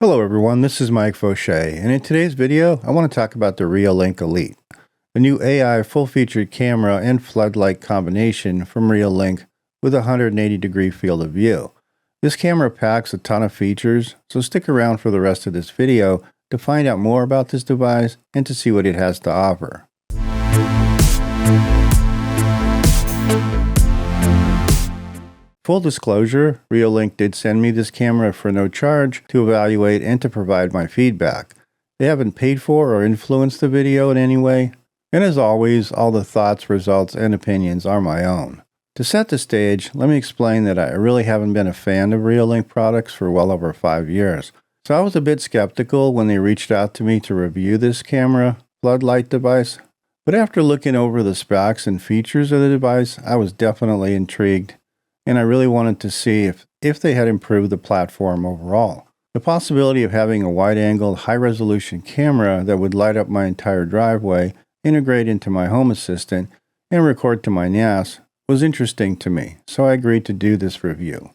Hello everyone, this is Mike Faucher, and in today's video, I want to talk about the Reolink Elite, a new AI full-featured camera and floodlight combination from Reolink with a 180-degree field of view. This camera packs a ton of features, so stick around for the rest of this video to find out more about this device and to see what it has to offer. Full disclosure, Reolink did send me this camera for no charge to evaluate and to provide my feedback. They haven't paid for or influenced the video in any way, and as always, all the thoughts, results, and opinions are my own. To set the stage, let me explain that I really haven't been a fan of Reolink products for well over 5 years, so I was a bit skeptical when they reached out to me to review this camera floodlight device. But after looking over the specs and features of the device, I was definitely intrigued, and I really wanted to see if they had improved the platform overall. The possibility of having a wide-angle, high-resolution camera that would light up my entire driveway, integrate into my home assistant, and record to my NAS was interesting to me, so I agreed to do this review.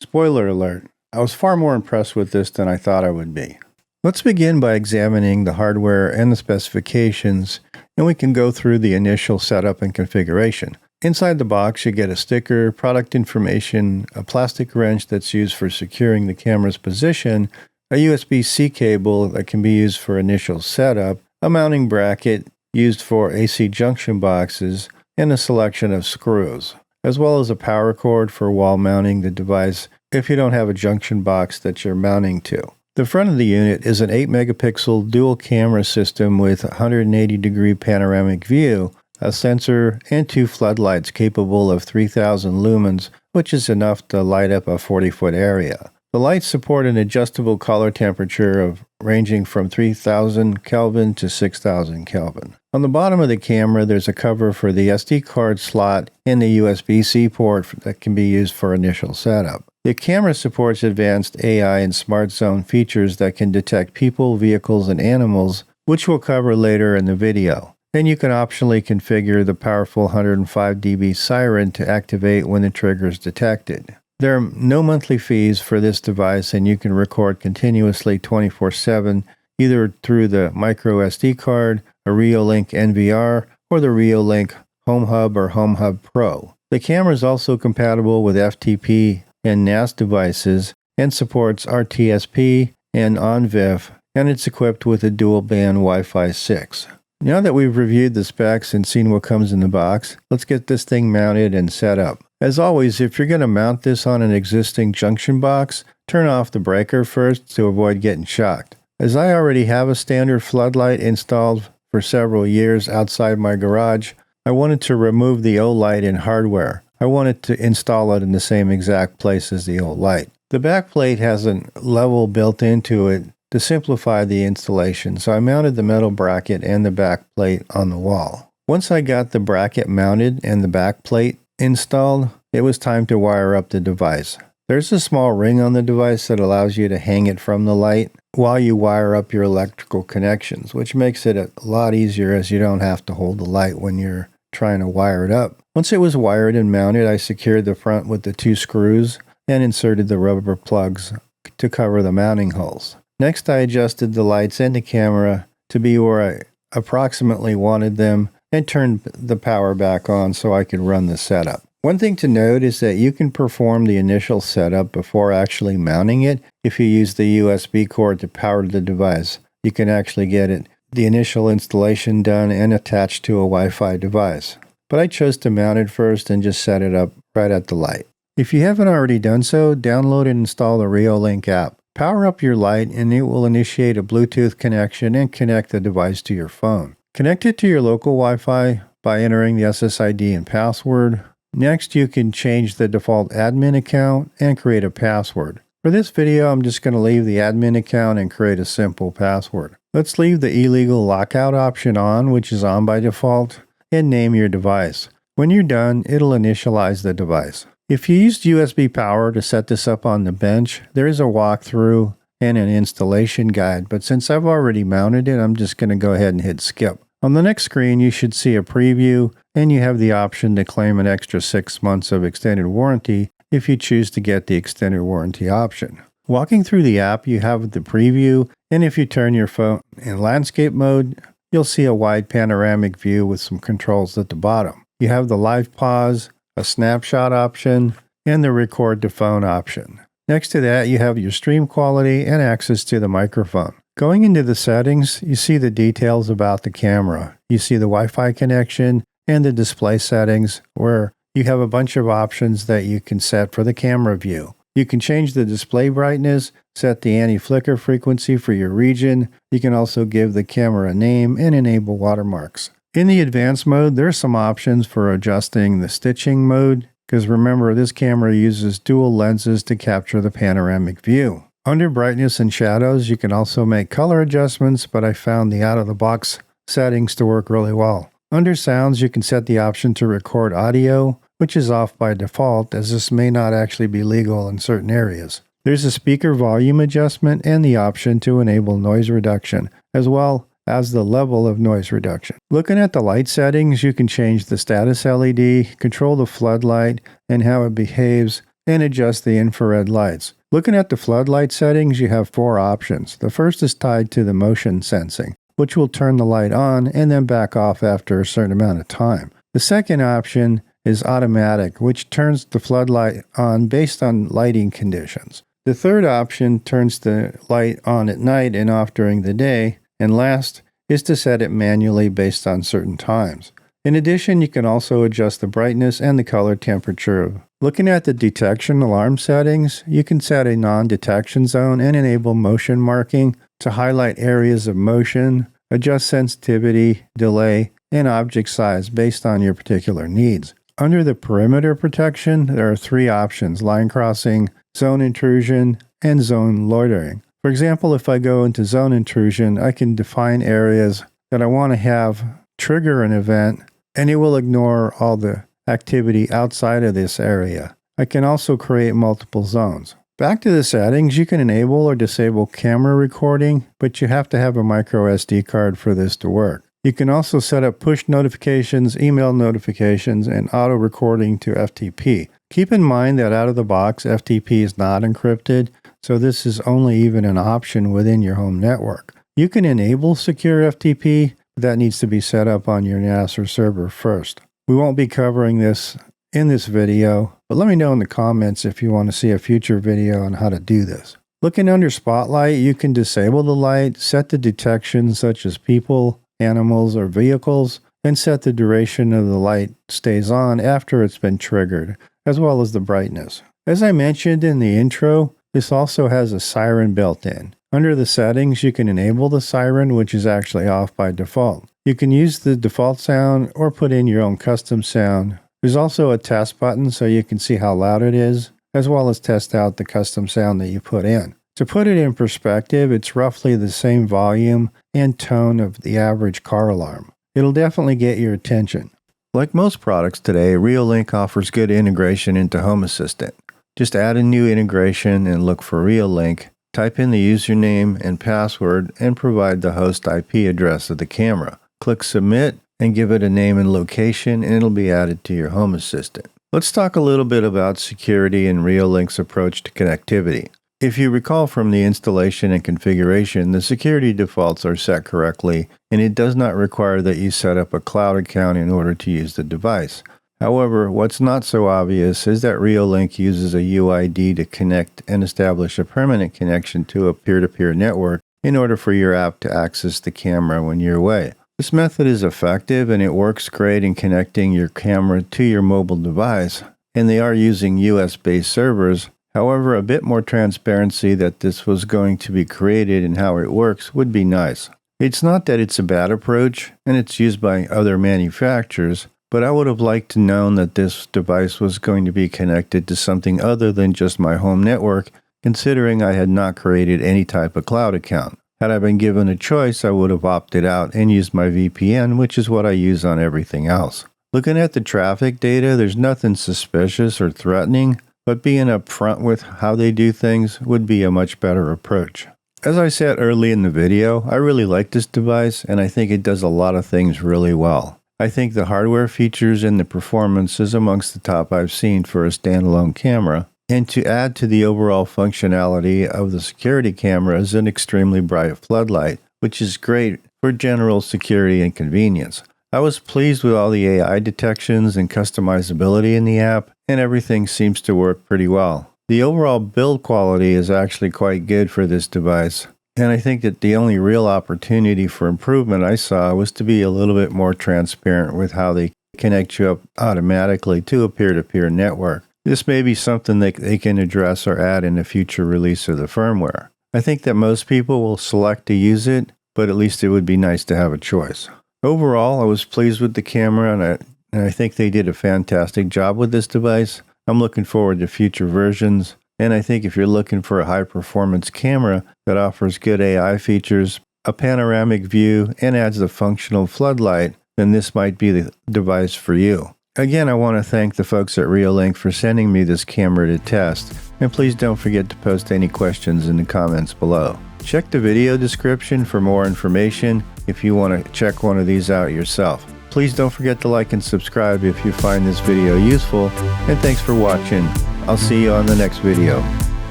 Spoiler alert, I was far more impressed with this than I thought I would be. Let's begin by examining the hardware and the specifications, and we can go through the initial setup and configuration. Inside the box, you get a sticker, product information, a plastic wrench that's used for securing the camera's position, a USB-C cable that can be used for initial setup, a mounting bracket used for AC junction boxes, and a selection of screws, as well as a power cord for wall mounting the device if you don't have a junction box that you're mounting to. The front of the unit is an 8-megapixel dual camera system with a 180-degree panoramic view, a sensor, and 2 floodlights capable of 3000 lumens, which is enough to light up a 40-foot area. The lights support an adjustable color temperature ranging from 3000 Kelvin to 6000 Kelvin. On the bottom of the camera, there's a cover for the SD card slot and the USB-C port that can be used for initial setup. The camera supports advanced AI and smart zone features that can detect people, vehicles, and animals, which we'll cover later in the video. Then you can optionally configure the powerful 105 dB siren to activate when the trigger is detected. There are no monthly fees for this device, and you can record continuously 24/7 either through the MicroSD card, a Reolink NVR, or the Reolink Home Hub or Home Hub Pro. The camera is also compatible with FTP and NAS devices and supports RTSP and ONVIF, and it's equipped with a Dual-Band WiFi 6. Now that we've reviewed the specs and seen what comes in the box, let's get this thing mounted and set up. As always, if you're going to mount this on an existing junction box, turn off the breaker first to avoid getting shocked. As I already have a standard floodlight installed for several years outside my garage, I wanted to remove the old light and hardware. I wanted to install it in the same exact place as the old light. The back plate has a level built into it to simplify the installation, so I mounted the metal bracket and the back plate on the wall. Once I got the bracket mounted and the back plate installed, it was time to wire up the device. There's a small ring on the device that allows you to hang it from the light while you wire up your electrical connections, which makes it a lot easier as you don't have to hold the light when you're trying to wire it up. Once it was wired and mounted, I secured the front with the 2 screws and inserted the rubber plugs to cover the mounting holes. Next, I adjusted the lights and the camera to be where I approximately wanted them and turned the power back on so I could run the setup. One thing to note is that you can perform the initial setup before actually mounting it if you use the USB cord to power the device. You can actually get the initial installation done and attached to a Wi-Fi device. But I chose to mount it first and just set it up right at the light. If you haven't already done so, download and install the Reolink app. Power up your light and it will initiate a Bluetooth connection and connect the device to your phone. Connect it to your local Wi-Fi by entering the SSID and password. Next, you can change the default admin account and create a password. For this video, I'm just going to leave the admin account and create a simple password. Let's leave the illegal lockout option on, which is on by default, and name your device. When you're done, it'll initialize the device. If you used USB power to set this up on the bench, there is a walkthrough and an installation guide, but since I've already mounted it, I'm just going to go ahead and hit skip. On the next screen, you should see a preview, and you have the option to claim an extra 6 months of extended warranty if you choose to get the extended warranty option. Walking through the app, you have the preview, and if you turn your phone in landscape mode, you'll see a wide panoramic view with some controls at the bottom. You have the live pause, a snapshot option, and the record to phone option. Next to that, you have your stream quality and access to the microphone. Going into the settings, you see the details about the camera. You see the Wi-Fi connection and the display settings, where you have a bunch of options that you can set for the camera view. You can change the display brightness, set the anti-flicker frequency for your region. You can also give the camera a name and enable watermarks. In the advanced mode, there are some options for adjusting the stitching mode, because remember, this camera uses dual lenses to capture the panoramic view. Under brightness and shadows, you can also make color adjustments, but I found the out-of-the-box settings to work really well. Under sounds, you can set the option to record audio, which is off by default, as this may not actually be legal in certain areas. There's a speaker volume adjustment and the option to enable noise reduction, as well as the level of noise reduction. Looking at the light settings, you can change the status LED, control the floodlight and how it behaves, and adjust the infrared lights. Looking at the floodlight settings, you have 4 options. The first is tied to the motion sensing, which will turn the light on and then back off after a certain amount of time. The second option is automatic, which turns the floodlight on based on lighting conditions. The third option turns the light on at night and off during the day. And last is to set it manually based on certain times. In addition, you can also adjust the brightness and the color temperature. Looking at the detection alarm settings, you can set a non-detection zone and enable motion marking to highlight areas of motion, adjust sensitivity, delay, and object size based on your particular needs. Under the perimeter protection, there are 3 options: line crossing, zone intrusion, and zone loitering. For example, if I go into zone intrusion, I can define areas that I want to have trigger an event, and it will ignore all the activity outside of this area. I can also create multiple zones. Back to the settings, you can enable or disable camera recording, but you have to have a MicroSD card for this to work. You can also set up push notifications, email notifications, and auto recording to FTP. Keep in mind that out of the box, FTP is not encrypted, so this is only even an option within your home network. You can enable secure FTP, but that needs to be set up on your NAS or server first. We won't be covering this in this video, but let me know in the comments if you want to see a future video on how to do this. Looking under Spotlight, you can disable the light, set the detection such as people, animals, or vehicles, and set the duration of the light stays on after it's been triggered, as well as the brightness. As I mentioned in the intro, this also has a siren built in. Under the settings, you can enable the siren, which is actually off by default. You can use the default sound or put in your own custom sound. There's also a test button so you can see how loud it is, as well as test out the custom sound that you put in. To put it in perspective, it's roughly the same volume and tone of the average car alarm. It'll definitely get your attention. Like most products today, Reolink offers good integration into Home Assistant. Just add a new integration and look for Reolink, type in the username and password, and provide the host IP address of the camera. Click Submit and give it a name and location, and it'll be added to your Home Assistant. Let's talk a little bit about security and Reolink's approach to connectivity. If you recall from the installation and configuration, the security defaults are set correctly, and it does not require that you set up a cloud account in order to use the device. However, what's not so obvious is that Reolink uses a UID to connect and establish a permanent connection to a peer-to-peer network in order for your app to access the camera when you're away. This method is effective and it works great in connecting your camera to your mobile device, and they are using US-based servers. However, a bit more transparency that this was going to be created and how it works would be nice. It's not that it's a bad approach, and it's used by other manufacturers, but I would have liked to know that this device was going to be connected to something other than just my home network, considering I had not created any type of cloud account. Had I been given a choice, I would have opted out and used my VPN, which is what I use on everything else. Looking at the traffic data, there's nothing suspicious or threatening, but being upfront with how they do things would be a much better approach. As I said early in the video, I really like this device, and I think it does a lot of things really well. I think the hardware features and the performance is amongst the top I've seen for a standalone camera. And to add to the overall functionality of the security camera is an extremely bright floodlight, which is great for general security and convenience. I was pleased with all the AI detections and customizability in the app, and everything seems to work pretty well. The overall build quality is actually quite good for this device, and I think that the only real opportunity for improvement I saw was to be a little bit more transparent with how they connect you up automatically to a peer-to-peer network. This may be something that they can address or add in a future release of the firmware. I think that most people will select to use it, but at least it would be nice to have a choice. Overall, I was pleased with the camera, and I think they did a fantastic job with this device. I'm looking forward to future versions, and I think if you're looking for a high-performance camera that offers good AI features, a panoramic view, and adds a functional floodlight, then this might be the device for you. Again, I want to thank the folks at Reolink for sending me this camera to test, and please don't forget to post any questions in the comments below. Check the video description for more information if you want to check one of these out yourself. Please don't forget to like and subscribe if you find this video useful, and thanks for watching. I'll see you on the next video.